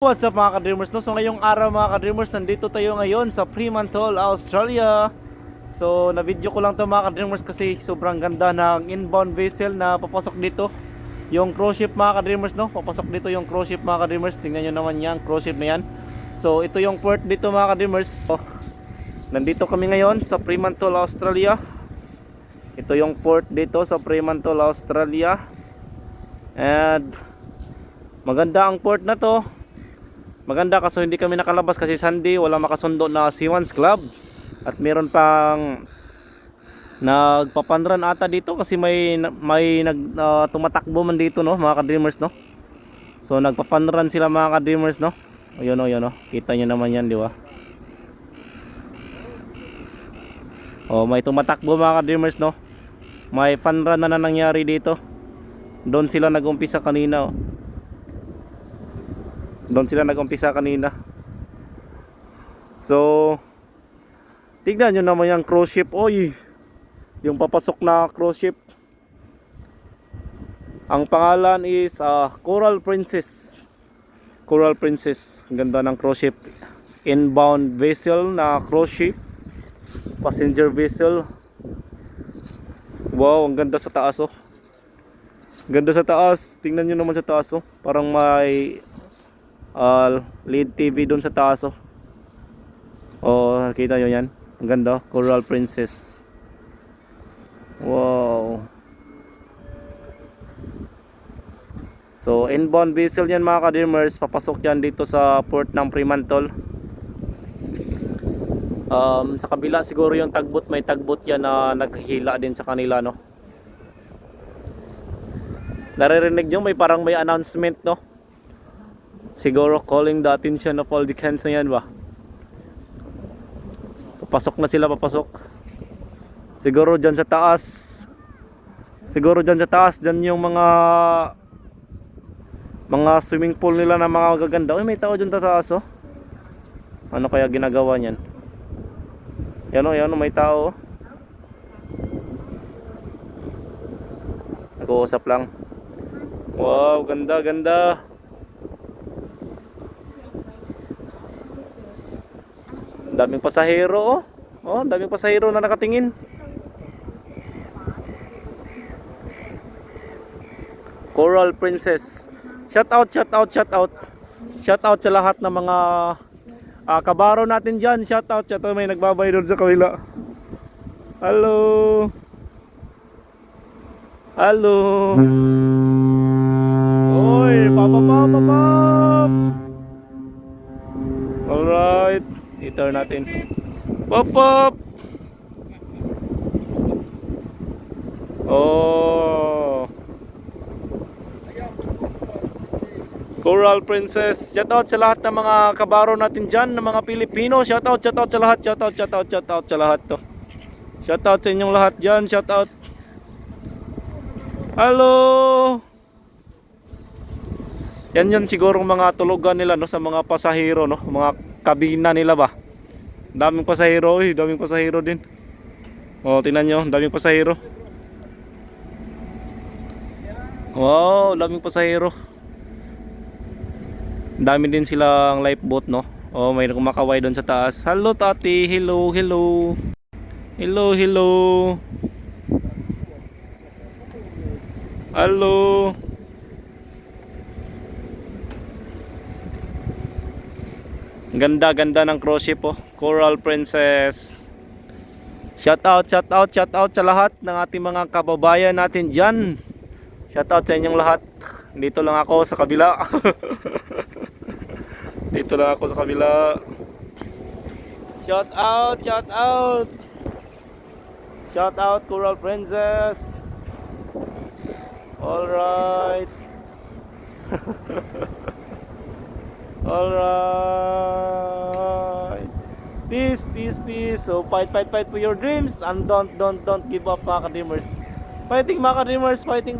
What's up mga ka-dreamers, no? So ngayong araw mga ka-dreamers, nandito tayo ngayon sa Fremantle, Australia. So na-video ko lang to mga ka-dreamers kasi sobrang ganda ng inbound vessel na papasok dito. Yung cruise ship mga ka-dreamers, no? Papasok dito yung cruise ship mga ka-dreamers. Tingnan nyo naman yan, cruise ship na yan. So ito yung port dito mga ka-dreamers. So, nandito kami ngayon sa Fremantle, Australia. Ito yung port dito sa Fremantle, Australia. And maganda ang port na to. Maganda kaso hindi kami nakalabas kasi Sunday, wala makasundo na Seaman's Club. At meron pang nagpapanran ata dito kasi may tumatakbo man dito, no, mga ka-dreamers, no. So nagpapanran sila mga ka-dreamers, no. Ayun oh, yun oh. Kita nyo naman yan, di ba? Oh, may tumatakbo mga ka-dreamers, no. May fun run na nangyari dito. Doon sila nag-umpisa kanina, oh. Doon sila nag-umpisa kanina. So tignan nyo naman yung cruise ship. Oy, yung papasok na cruise ship. Ang pangalan is Coral Princess. Coral Princess. Ganda ng cruise ship. Inbound vessel na cruise ship. Passenger vessel. Wow, ang ganda sa taas, oh. Ganda sa taas. Tingnan nyo naman sa taas, oh. Parang may LED TV doon sa taas, oh. Oh, nakita nyo yan. Ang ganda, Coral Princess. Wow. So inbound vessel yan mga ka-dreamers. Papasok yan dito sa port ng Fremantle. Sa kabila siguro yung tagbot, may tagbot yan na naghihila din sa kanila, no. Naririnig nyo may parang may announcement, no. Siguro calling the attention of all the cans na yan ba. Papasok na sila, papasok. Siguro dyan sa taas. Siguro dyan sa taas, dyan yung mga swimming pool nila na mga gaganda. Uy, may tao dyan sa taas, oh. Ano kaya ginagawa niyan? Yan o, may tao, oh. Nag-uusap lang. Wow, ganda, ganda. Daming pasahero, oh. Oh, daming pasahero na nakatingin. Coral Princess. Shout out, shout out, shout out. Shout out sa lahat ng mga kabaro natin diyan. Shout out, may nagbabay doon sa kabila. Hello. Hello. Oy, papapapapap. Alright. I-turn natin. Pop pop. Oh. Coral Princess. Shout out sa lahat ng mga kabaro natin diyan, ng mga Pilipino. Shout out sa lahat. Shout out sa lahat to. Shout out sa inyong lahat diyan. Shout out. Hello. Yan siguro mga tulugan nila, no, sa mga pasahero, no, mga kabina nila ba. Daming pasahero, daming pasahero din. Oh, tingnan nyo, daming pasahero. Wow, daming pasahero. Dami din silang lifeboat, no. Oh, may kumakaway doon sa taas. Hello tati, hello, hello. Hello, hello. Hello. Ganda ng cruise ship, oh. Coral Princess. Shout out sa lahat ng ating mga kababayan natin diyan. Shout out sa inyong lahat. Dito lang ako sa kabila. Dito lang ako sa kabila. Shout out. Shout out Coral Princess. All right. Alright. Peace. So fight for your dreams and don't give up mga ka-dreamers. Fighting mga ka-dreamers, fighting.